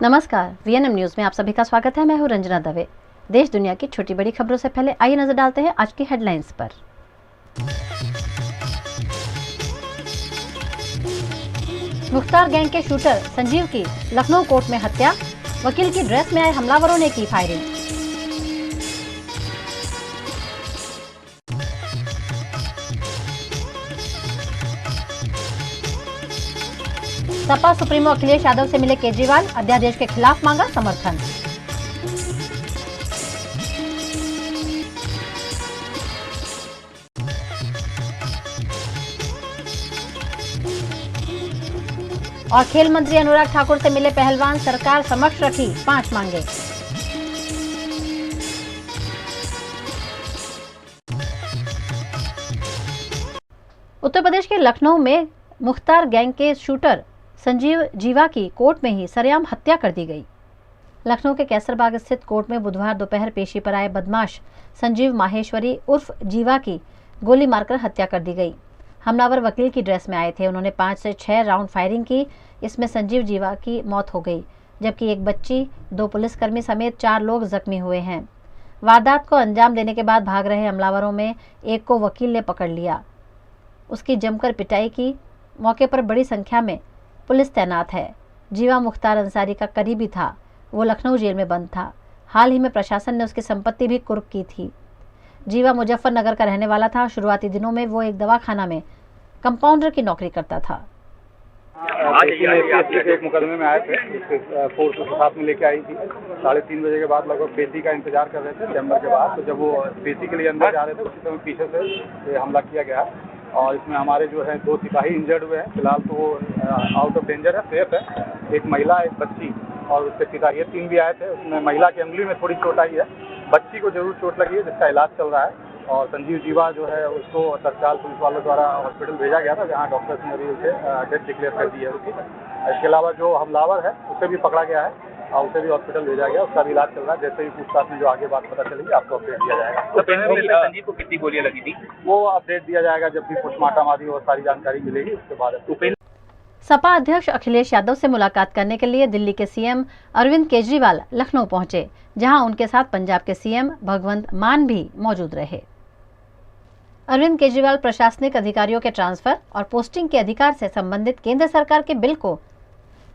नमस्कार, VNM news में आप सभी का स्वागत है। मैं हूं रंजना दवे। देश दुनिया की छोटी बड़ी खबरों से पहले आइए नजर डालते हैं आज की हेडलाइंस पर। मुख्तार गैंग के शूटर संजीव की लखनऊ कोर्ट में हत्या, वकील की ड्रेस में आए हमलावरों ने की फायरिंग। सपा सुप्रीमो अखिलेश यादव से मिले केजरीवाल, अध्यादेश के खिलाफ मांगा समर्थन। और खेल मंत्री अनुराग ठाकुर से मिले पहलवान, सरकार समक्ष रखी 5 मांगे। उत्तर प्रदेश के लखनऊ में मुख्तार गैंग के शूटर संजीव जीवा की कोर्ट में ही सरेआम हत्या कर दी गई। लखनऊ के कैसरबाग स्थित कोर्ट में बुधवार दोपहर पेशी पर आए बदमाश संजीव माहेश्वरी उर्फ जीवा की गोली मारकर हत्या कर दी गई। हमलावर वकील की ड्रेस में आए थे। उन्होंने 5 से 6 राउंड फायरिंग की। इसमें संजीव जीवा की मौत हो गई, जबकि एक बच्ची, 2 पुलिसकर्मी समेत 4 लोग जख्मी हुए हैं। वारदात को अंजाम देने के बाद भाग रहे हमलावरों में एक को वकील ने पकड़ लिया। उसकी जमकर पिटाई की। मौके पर बड़ी संख्या में पुलिस तैनात है। जीवा मुख्तार अंसारी का करीबी था। वो लखनऊ जेल में बंद था। हाल ही में प्रशासन ने उसकी संपत्ति भी कुर्क की थी। जीवा मुजफ्फरनगर का रहने वाला था। शुरुआती दिनों में वो एक दवाखाना में कंपाउंडर की नौकरी करता था। एक मुकदमे में आए थे, फोर्स के साथ में लेके आई थी। 3:30 बजे के बाद लगभग पेशी का इंतजार कर रहे थे चैम्बर के बाद। तो जब वो पेशी के लिए अंदर जा रहे थे, उसी समय पीछे से ये हमला किया गया और इसमें हमारे जो है 2 सिपाही इंजर्ड हुए हैं। फिलहाल तो वो आउट ऑफ डेंजर है, सेफ है। एक महिला, एक बच्ची और उसके पिता, ये 3 भी आए थे। उसमें महिला की अंगुली में थोड़ी चोट आई है, बच्ची को जरूर चोट लगी है, जिसका इलाज चल रहा है। और संजीव जीवा जो है उसको तत्काल पुलिस वालों द्वारा हॉस्पिटल भेजा गया था, जहां डॉक्टर्स ने भी उसे डेथ डिक्लेयर कर दी है उसकी। इसके अलावा जो हमलावर है उसे भी पकड़ा गया है और उसे भी हॉस्पिटल भेजा गया, उसका भी इलाज चल रहा है। जैसे ही पूछताछ में जो आगे बात पता चलेगी आपको अपडेट दिया जाएगा। तो संजीव को कितनी गोलियां लगी थी वो अपडेट दिया जाएगा जब भी पोस्टमार्टम आदि और सारी जानकारी मिलेगी, उसके बाद। सपा अध्यक्ष अखिलेश यादव से मुलाकात करने के लिए दिल्ली के सीएम अरविंद केजरीवाल लखनऊ पहुंचे, जहां उनके साथ पंजाब के सीएम भगवंत मान भी मौजूद रहे। अरविंद केजरीवाल प्रशासनिक अधिकारियों के ट्रांसफर और पोस्टिंग के अधिकार से संबंधित केंद्र सरकार के बिल को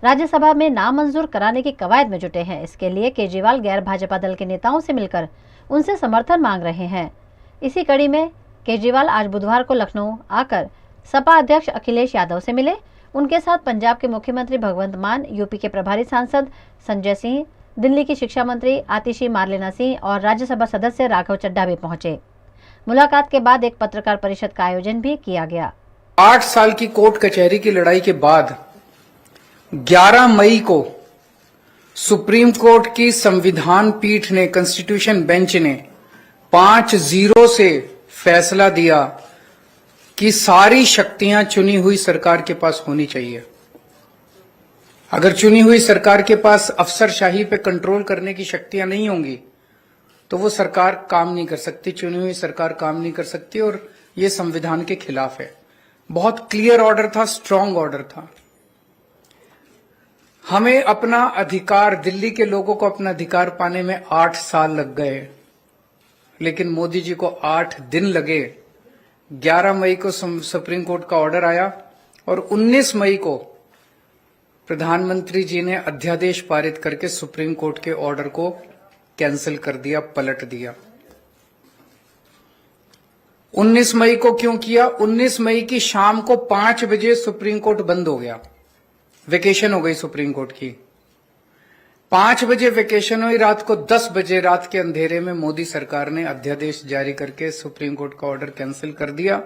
राज्यसभा में नामंजूर कराने की कवायद में जुटे हैं। इसके लिए केजरीवाल गैर भाजपा दल के नेताओं से मिलकर उनसे समर्थन मांग रहे हैं। इसी कड़ी में केजरीवाल आज बुधवार को लखनऊ आकर सपा अध्यक्ष अखिलेश यादव से मिले। उनके साथ पंजाब के मुख्यमंत्री भगवंत मान, यूपी के प्रभारी सांसद संजय सिंह, दिल्ली की शिक्षा मंत्री आतिशी मार्लेना सिंह और राज्यसभा सदस्य राघव चड्ढा भी पहुंचे। मुलाकात के बाद एक पत्रकार परिषद का आयोजन भी किया गया। 8 साल की कोर्ट कचहरी की लड़ाई के बाद 11 मई को सुप्रीम कोर्ट की संविधान पीठ ने, कॉन्स्टिट्यूशन बेंच ने 5-0 से फैसला दिया कि सारी शक्तियां चुनी हुई सरकार के पास होनी चाहिए। अगर चुनी हुई सरकार के पास अफसरशाही पे कंट्रोल करने की शक्तियां नहीं होंगी तो वो सरकार काम नहीं कर सकती, चुनी हुई सरकार काम नहीं कर सकती, और ये संविधान के खिलाफ है। बहुत क्लियर ऑर्डर था, स्ट्रांग ऑर्डर था। हमें अपना अधिकार, दिल्ली के लोगों को अपना अधिकार पाने में 8 साल लग गए, लेकिन मोदी जी को 8 दिन लगे। 11 मई को सुप्रीम कोर्ट का ऑर्डर आया और 19 मई को प्रधानमंत्री जी ने अध्यादेश पारित करके सुप्रीम कोर्ट के ऑर्डर को कैंसिल कर दिया, पलट दिया। 19 मई को क्यों किया? 19 मई की शाम को 5 बजे सुप्रीम कोर्ट बंद हो गया, वेकेशन हो गई सुप्रीम कोर्ट की। 5 बजे वेकेशन हुई, रात को 10 बजे रात के अंधेरे में मोदी सरकार ने अध्यादेश जारी करके सुप्रीम कोर्ट का ऑर्डर कैंसिल कर दिया।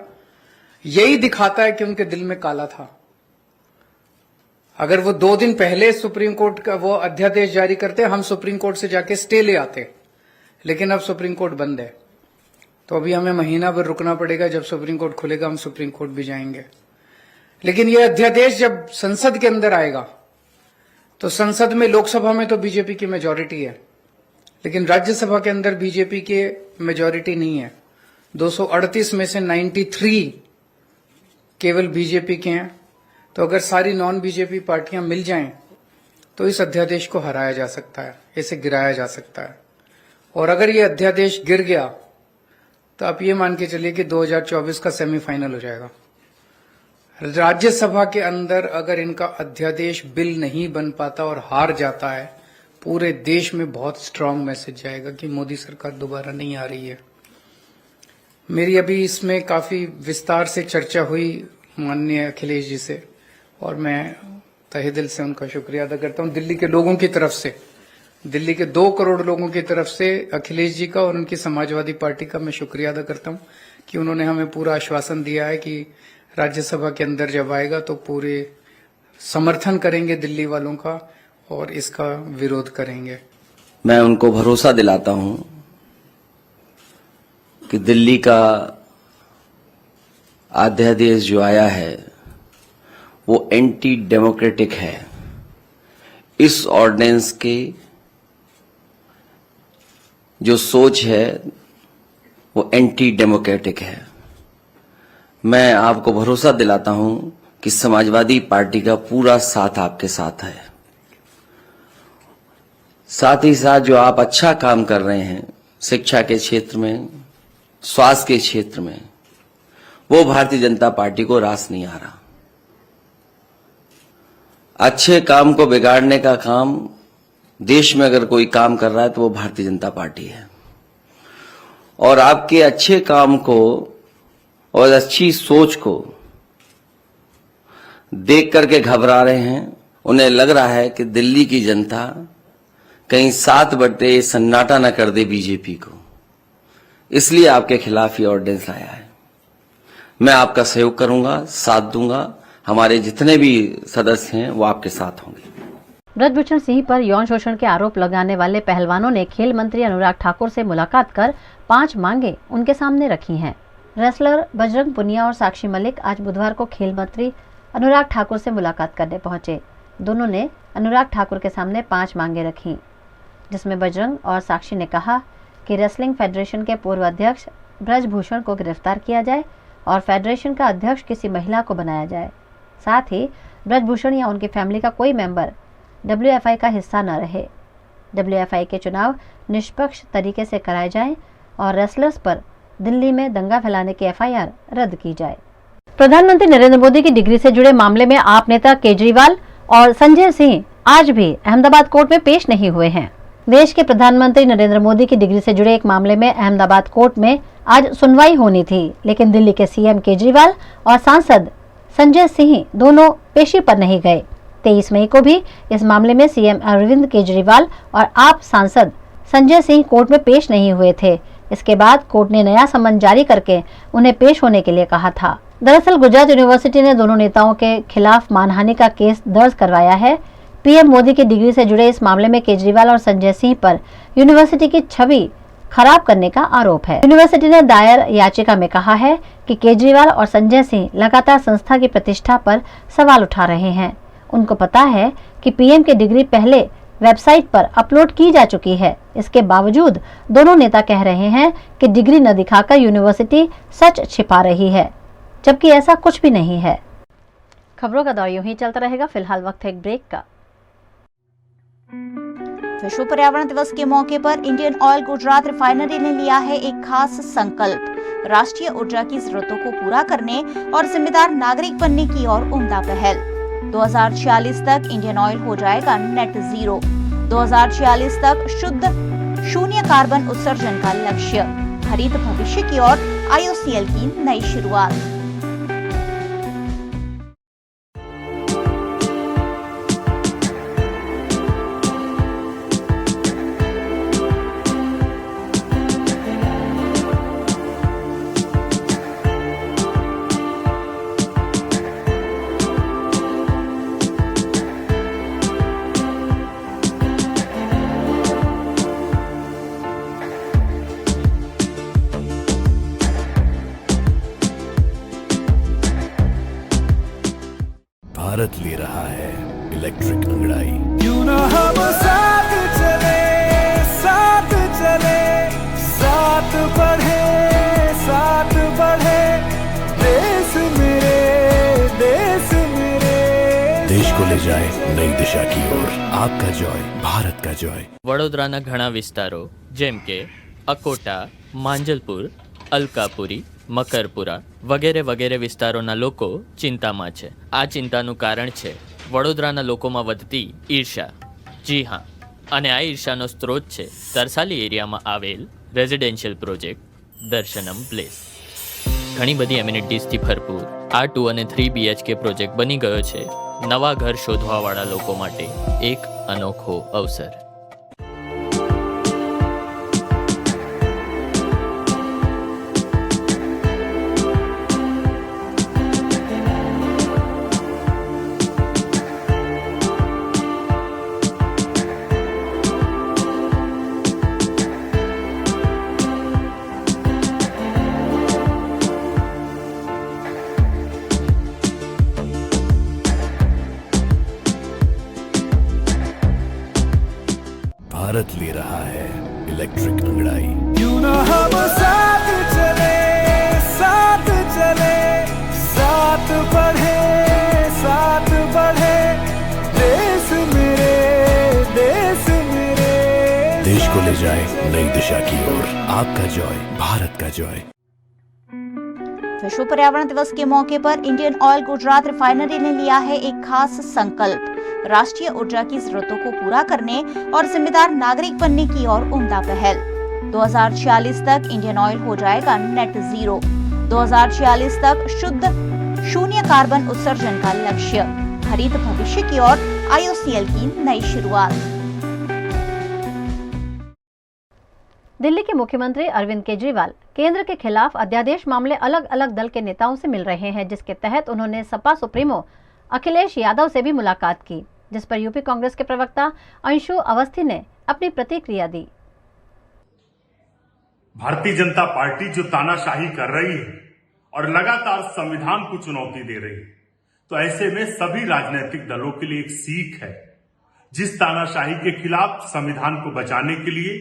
यही दिखाता है कि उनके दिल में काला था। अगर वो 2 दिन पहले सुप्रीम कोर्ट का वो अध्यादेश जारी करते, हम सुप्रीम कोर्ट से जाके स्टे ले आते, लेकिन अब सुप्रीम कोर्ट बंद है, तो अभी हमें महीना भर रुकना पड़ेगा। जब सुप्रीम कोर्ट खुलेगा हम सुप्रीम कोर्ट भी जाएंगे। लेकिन ये अध्यादेश जब संसद के अंदर आएगा तो संसद में, लोकसभा में तो बीजेपी की मेजॉरिटी है, लेकिन राज्यसभा के अंदर बीजेपी के मेजॉरिटी नहीं है। 238 में से 93 केवल बीजेपी के हैं। तो अगर सारी नॉन बीजेपी पार्टियां मिल जाएं तो इस अध्यादेश को हराया जा सकता है, इसे गिराया जा सकता है। और अगर ये अध्यादेश गिर गया तो आप ये मान के चलिए कि 2024 का सेमीफाइनल हो जाएगा। राज्यसभा के अंदर अगर इनका अध्यादेश बिल नहीं बन पाता और हार जाता है, पूरे देश में बहुत स्ट्रांग मैसेज जाएगा कि मोदी सरकार दोबारा नहीं आ रही है। मेरी अभी इसमें काफी विस्तार से चर्चा हुई माननीय अखिलेश जी से, और मैं तहे दिल से उनका शुक्रिया अदा करता हूं। दिल्ली के लोगों की तरफ से, दिल्ली के 2 करोड़ लोगों की तरफ से अखिलेश जी का और उनकी समाजवादी पार्टी का मैं शुक्रिया अदा करता हूं कि उन्होंने हमें पूरा आश्वासन दिया है कि राज्यसभा के अंदर जब आएगा तो पूरे समर्थन करेंगे दिल्ली वालों का और इसका विरोध करेंगे। मैं उनको भरोसा दिलाता हूं कि दिल्ली का अध्यादेश जो आया है वो एंटी डेमोक्रेटिक है। इस ऑर्डिनेंस के जो सोच है वो एंटी डेमोक्रेटिक है। मैं आपको भरोसा दिलाता हूं कि समाजवादी पार्टी का पूरा साथ आपके साथ है। साथ ही साथ जो आप अच्छा काम कर रहे हैं शिक्षा के क्षेत्र में, स्वास्थ्य के क्षेत्र में, वो भारतीय जनता पार्टी को रास नहीं आ रहा। अच्छे काम को बिगाड़ने का काम देश में अगर कोई काम कर रहा है तो वो भारतीय जनता पार्टी है। और आपके अच्छे काम को और अच्छी सोच को देख करके घबरा रहे हैं। उन्हें लग रहा है कि दिल्ली की जनता कहीं 7 बटे सन्नाटा न कर दे बीजेपी को, इसलिए आपके खिलाफ ये ऑर्डिनेंस लाया है। मैं आपका सहयोग करूंगा, साथ दूंगा। हमारे जितने भी सदस्य हैं वो आपके साथ होंगे। ब्रजभूषण सिंह पर यौन शोषण के आरोप लगाने वाले पहलवानों ने खेल मंत्री अनुराग ठाकुर से मुलाकात कर 5 मांगे उनके सामने रखी हैं। रेसलर बजरंग पुनिया और साक्षी मलिक आज बुधवार को खेल मंत्री अनुराग ठाकुर से मुलाकात करने पहुंचे। दोनों ने अनुराग ठाकुर के सामने 5 मांगे रखी, जिसमें बजरंग और साक्षी ने कहा कि रेसलिंग फेडरेशन के पूर्व अध्यक्ष ब्रजभूषण को गिरफ्तार किया जाए और फेडरेशन का अध्यक्ष किसी महिला को बनाया जाए। साथ ही ब्रजभूषण या उनकी फैमिली का कोई मेंबर WFI का हिस्सा न रहे। WFI के चुनाव निष्पक्ष तरीके से कराए जाएं और रेसलर्स पर दिल्ली में दंगा फैलाने की FIR रद्द की जाए। प्रधानमंत्री नरेंद्र मोदी की डिग्री से जुड़े मामले में आप नेता केजरीवाल और संजय सिंह आज भी अहमदाबाद कोर्ट में पेश नहीं हुए हैं। देश के प्रधानमंत्री नरेंद्र मोदी की डिग्री से जुड़े एक मामले में अहमदाबाद कोर्ट में आज सुनवाई होनी थी, लेकिन दिल्ली के CM केजरीवाल और सांसद संजय सिंह दोनों पेशी पर नहीं गए। 23 मई को भी इस मामले में CM अरविंद केजरीवाल और आप सांसद संजय सिंह कोर्ट में पेश नहीं हुए थे। इसके बाद कोर्ट ने नया समन जारी करके उन्हें पेश होने के लिए कहा था। दरअसल गुजरात यूनिवर्सिटी ने दोनों नेताओं के खिलाफ मानहानि का केस दर्ज करवाया है। PM मोदी की डिग्री से जुड़े इस मामले में केजरीवाल और संजय सिंह पर यूनिवर्सिटी की छवि खराब करने का आरोप है। यूनिवर्सिटी ने दायर याचिका में कहा है कि केजरीवाल और संजय सिंह लगातार संस्था की प्रतिष्ठा पर सवाल उठा रहे हैं। उनको पता है कि PM की डिग्री पहले वेबसाइट पर अपलोड की जा चुकी है। इसके बावजूद दोनों नेता कह रहे हैं कि डिग्री न दिखाकर यूनिवर्सिटी सच छिपा रही है, जबकि ऐसा कुछ भी नहीं है। खबरों का दौर यूं ही चलता रहेगा। फिलहाल वक्त है एक ब्रेक का। विश्व पर्यावरण दिवस के मौके पर इंडियन ऑयल गुजरात रिफाइनरी ने लिया है एक खास संकल्प, राष्ट्रीय ऊर्जा की जरूरतों को पूरा करने और जिम्मेदार नागरिक बनने की ओर उम्दा पहल। 2046 तक इंडियन ऑयल हो जाएगा नेट जीरो। 2046 तक शुद्ध शून्य कार्बन उत्सर्जन का लक्ष्य। हरित भविष्य की ओर IOCL की नई शुरुआत। भारत ले रहा है इलेक्ट्रिक अंगड़ाई। क्यों ना हम साथ चले, साथ चले, साथ बढ़े, साथ बढ़े, देश मेरे, देश मेरे। देश को ले जाए नई दिशा की ओर। आपका जॉय, भारत का जॉय। વડોદરાના ઘણા વિસ્તારો જેમ કે અકોટા, માંજલપુર, અલકાપુરી, મકરપુરા વગેરે વગેરે વિસ્તારોના લોકો ચિંતામાં છે. આ ચિંતાનું કારણ છે વડોદરાના લોકોમાં વધતી ઈર્ષા. જી હા, અને આ ઈર્ષાનો સ્ત્રોત છે તરસાલી એરિયામાં આવેલ રેઝિડેન્શિયલ પ્રોજેક્ટ દર્શનમ પ્લેસ. ઘણી બધી એમિનિટીઝથી ભરપૂર આ 2 અને 3 BHK પ્રોજેક્ટ બની ગયો છે નવા ઘર શોધવાવાળા લોકો માટે એક અનોખો અવસર. भारत ले रहा है इलेक्ट्रिक अंगड़ाई। क्यों ना हम साथ चले, साथ चले, साथ बढ़े, साथ बढ़े, देश मेरे, देश मेरे। देश को ले जाए नई दिशा की ओर। आपका जॉय, भारत का जॉय। विश्व पर्यावरण दिवस के मौके पर इंडियन ऑयल गुजरात रिफाइनरी ने लिया है एक खास संकल्प। राष्ट्रीय ऊर्जा की जरूरतों को पूरा करने और जिम्मेदार नागरिक बनने की ओर उम्दा पहल। 2046 तक इंडियन ऑयल हो जाएगा नेट जीरो। 2046 तक शुद्ध शून्य कार्बन उत्सर्जन का लक्ष्य। हरित भविष्य की ओर IOCL की नई शुरुआत। दिल्ली के मुख्यमंत्री अरविंद केजरीवाल केंद्र के खिलाफ अध्यादेश मामले अलग अलग दल के नेताओं से मिल रहे हैं, जिसके तहत उन्होंने सपा सुप्रीमो अखिलेश यादव से भी मुलाकात की, जिस पर यूपी कांग्रेस के प्रवक्ता अंशु अवस्थी ने अपनी प्रतिक्रिया दी। भारतीय जनता पार्टी जो तानाशाही कर रही है और लगातार संविधान को चुनौती दे रही है, तो ऐसे में सभी राजनीतिक दलों के लिए एक सीख है। जिस तानाशाही के खिलाफ संविधान को बचाने के लिए,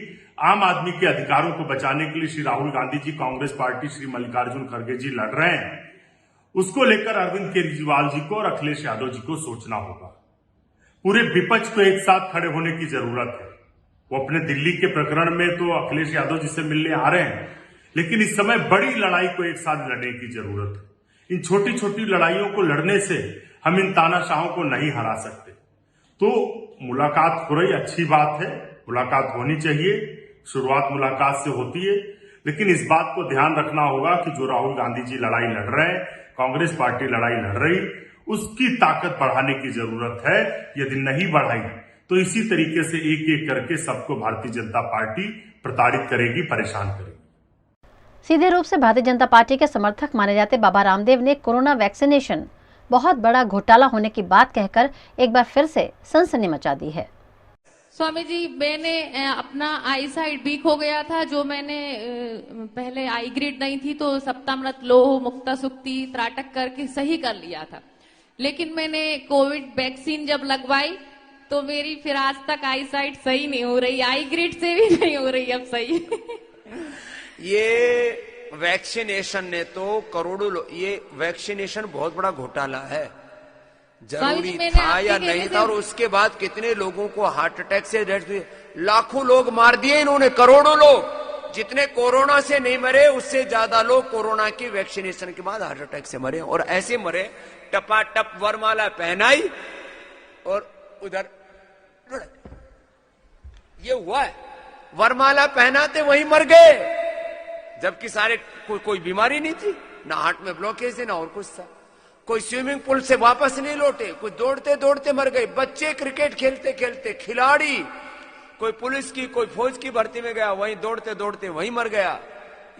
आम आदमी के अधिकारों को बचाने के लिए श्री राहुल गांधी जी, कांग्रेस पार्टी, श्री मल्लिकार्जुन खड़गे जी लड़ रहे हैं, उसको लेकर अरविंद केजरीवाल जी को और अखिलेश यादव जी को सोचना होगा। पूरे विपक्ष को एक साथ खड़े होने की जरूरत है। वो अपने दिल्ली के प्रकरण में तो अखिलेश यादव जी से मिलने आ रहे हैं, लेकिन इस समय बड़ी लड़ाई को एक साथ लड़ने की जरूरत है। इन छोटी छोटी लड़ाइयों को लड़ने से हम इन तानाशाहों को नहीं हरा सकते। तो मुलाकात हो रही, अच्छी बात है, मुलाकात होनी चाहिए। शुरुआत मुलाकात से होती है, लेकिन इस बात को ध्यान रखना होगा कि जो राहुल गांधी जी लड़ाई लड़ रहे हैं, कांग्रेस पार्टी लड़ाई लड़ रही, उसकी ताकत बढ़ाने की जरूरत है। यदि नहीं बढ़ाई तो इसी तरीके से एक एक करके सबको भारतीय जनता पार्टी प्रताड़ित करेगी, परेशान करेगी। सीधे रूप से भारतीय जनता पार्टी के समर्थक माने जाते बाबा रामदेव ने कोरोना वैक्सीनेशन बहुत बड़ा घोटाला होने की बात कहकर एक बार फिर से सनसनी मचा दी है। स्वामी जी, मैंने अपना आई साइट वीक हो गया था, जो मैंने पहले आई ग्रिड नहीं थी तो सप्तामृत, लोह, मुक्ता सुक्ति, त्राटक करके सही कर लिया था। लेकिन मैंने कोविड वैक्सीन जब लगवाई तो मेरी फिर आज तक आई साइट सही नहीं हो रही, आई ग्रिड से भी नहीं हो रही अब सही। ये वैक्सीनेशन ने तो करोड़ों, ये वैक्सीनेशन बहुत बड़ा घोटाला है। जरूरी था या नहीं था, और उसके बाद कितने लोगों को हार्ट अटैक से डेथ हुई, लाखों लोग मार दिए इन्होंने, करोड़ों लोग। जितने कोरोना से नहीं मरे उससे ज्यादा लोग कोरोना की वैक्सीनेशन के बाद हार्ट अटैक से मरे, और ऐसे मरे टपाटप वरमाला पहनाई और उधर ये हुआ है, वरमाला पहनाते वहीं मर गए, जबकि सारे कोई बीमारी नहीं थी, ना हार्ट में ब्लॉकेज थी ना और कुछ था। कोई स्विमिंग पूल से वापस नहीं लौटे, कोई दौड़ते दौड़ते मर गए, बच्चे क्रिकेट खेलते खेलते, खिलाड़ी, कोई पुलिस की कोई फौज की भर्ती में गया, वहीं दौड़ते दौड़ते वहीं मर गया।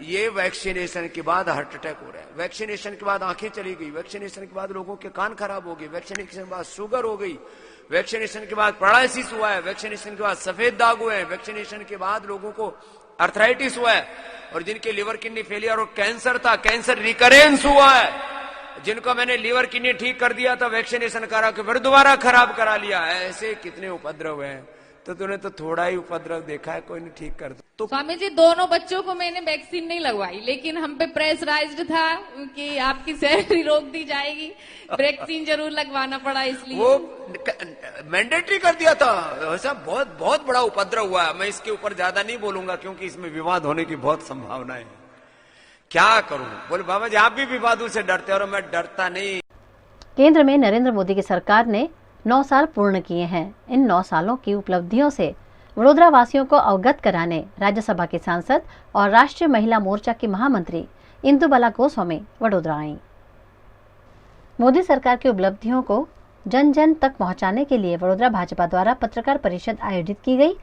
ये वैक्सीनेशन के बाद हार्ट अटैक हो रहा है, वैक्सीनेशन के बाद आंखें चली गई, वैक्सीनेशन के बाद लोगों के कान खराब हो गए, वैक्सीनेशन के बाद शुगर हो गई, वैक्सीनेशन के बाद पैरालिसिस हुआ है, वैक्सीनेशन के बाद सफेद दाग हुए हैं, वैक्सीनेशन के बाद लोगों को अर्थराइटिस हुआ है, और जिनके लिवर किडनी फेलियर और कैंसर था, कैंसर रिकरेंस हुआ है। जिनको मैंने लीवर किडनी ठीक कर दिया था वैक्सीनेशन करा के फिर दोबारा खराब करा लिया। ऐसे कितने उपद्रव हैं, तो तूने तो थोड़ा ही उपद्रव देखा है, कोई नहीं ठीक कर दो। तो स्वामी जी दोनों बच्चों को मैंने वैक्सीन नहीं लगवाई, लेकिन हम पे प्रेशराइज्ड था कि आपकी सैलरी रोक दी जाएगी, वैक्सीन जरूर लगवाना पड़ा, इसलिए वो मैंडेटरी कर दिया था। ऐसा बहुत बहुत बड़ा उपद्रव हुआ है। मैं इसके ऊपर ज्यादा नहीं बोलूंगा क्योंकि इसमें विवाद होने की बहुत संभावना है। क्या करूं? बोले बाबा जी आप भी विवादों से डरते हो और मैं डरता नहीं। केंद्र में नरेंद्र मोदी की सरकार ने 9 साल पूर्ण किए हैं। इन 9 सालों की उपलब्धियों से वडोदरा वासियों को अवगत कराने राज्यसभा की सांसद और राष्ट्रीय महिला मोर्चा की महामंत्री इंदुबाला गोस्वामी वडोदरा आईं। मोदी सरकार की उपलब्धियों को जन जन तक पहुंचाने के लिए वडोदरा भाजपा द्वारा पत्रकार परिषद आयोजित की गई,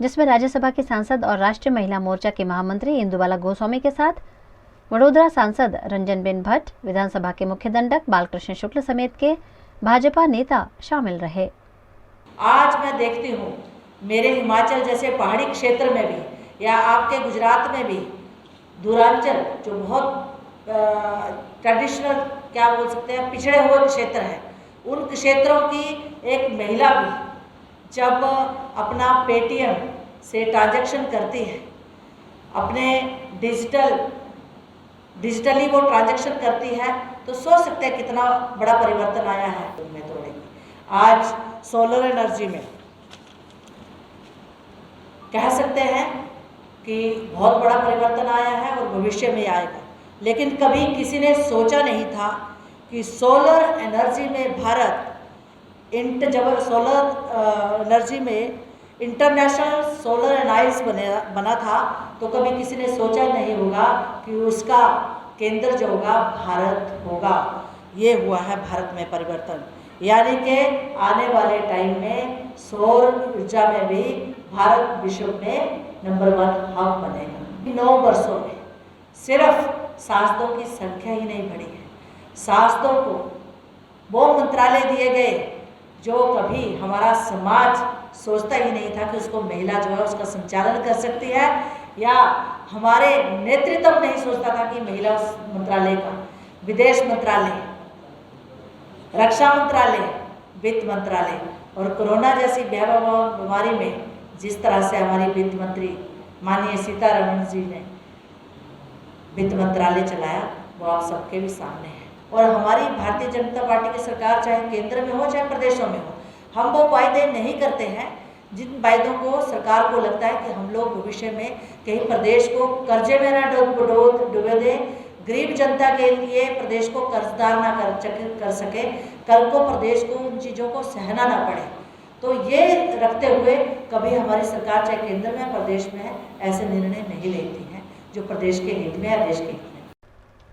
जिसमें राज्यसभा की सांसद और राष्ट्रीय महिला मोर्चा की महामंत्री इंदुबाला गोस्वामी के साथ वडोदरा सांसद रंजनबेन भट्ट, विधानसभा के मुख्य दंडक बालकृष्ण शुक्ल समेत के भाजपा नेता शामिल रहे। आज मैं देखती हूँ मेरे हिमाचल जैसे पहाड़ी क्षेत्र में भी या आपके गुजरात में भी दूरांचल जो बहुत ट्रेडिशनल क्या बोल सकते हैं पिछड़े हुए क्षेत्र हैं, उन क्षेत्रों की एक महिला भी जब अपना पेटीएम से ट्रांजैक्शन करती है, अपने डिजिटली वो ट्रांजैक्शन करती है, तो सोच सकते हैं कितना बड़ा परिवर्तन आया है। आज सोलर एनर्जी में कह सकते हैं कि बहुत बड़ा परिवर्तन आया है और भविष्य में आएगा, लेकिन कभी किसी ने सोचा नहीं था कि सोलर एनर्जी में भारत जब सोलर एनर्जी में इंटरनेशनल सोलर एलायंस बना था, तो कभी किसी ने सोचा नहीं होगा कि उसका केंद्र जो होगा भारत होगा। ये हुआ है भारत में परिवर्तन, यानी कि आने वाले टाइम में सौर ऊर्जा में भी भारत विश्व में नंबर 1 हब बनेगा। 9 वर्षों में सिर्फ सांसदों की संख्या ही नहीं बढ़ी है, सांसदों को वो मंत्रालय दिए गए जो कभी हमारा समाज सोचता ही नहीं था कि उसको महिला जो है उसका संचालन कर सकती है, या हमारे नेतृत्व नहीं सोचता था कि महिला उस मंत्रालय का, विदेश मंत्रालय, रक्षा मंत्रालय, वित्त मंत्रालय और कोरोना जैसी भयावह बीमारी में जिस तरह से हमारी वित्त मंत्री माननीय सीतारमण जी ने वित्त मंत्रालय चलाया, वो आप सबके भी सामने है। और हमारी भारतीय जनता पार्टी की सरकार चाहे केंद्र में हो चाहे प्रदेशों में हो, हम वो वायदे नहीं करते हैं जिन वायदों को सरकार को लगता है कि हम लोग भविष्य में कहीं प्रदेश को कर्जे में न डूबे दें, गरीब जनता के लिए प्रदेश को कर्जदार ना कर सके, कल को प्रदेश को उन चीज़ों को सहना ना पड़े। तो ये रखते हुए कभी हमारी सरकार चाहे केंद्र में प्रदेश में है ऐसे निर्णय नहीं लेती है जो प्रदेश के हित में या देश के हित में।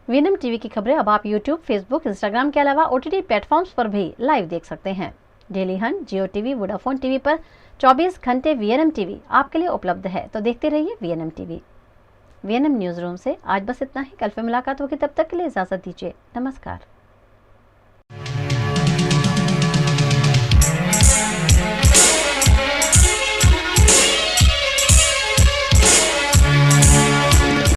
वीएनएम टीवी की खबरें अब आप यूट्यूब, फेसबुक, इंस्टाग्राम के अलावा OTT प्लेटफॉर्म्स पर भी लाइव देख सकते हैं। डेली हंट, जियो टीवी, वोडाफोन टीवी पर 24 घंटे वीएनएम टीवी आपके लिए उपलब्ध है, तो देखते रहिए VNM TV. VNM news room से आज बस इतना ही। कल फिर मुलाकात होगी, तब तक के लिए इजाजत दीजिए। नमस्कार।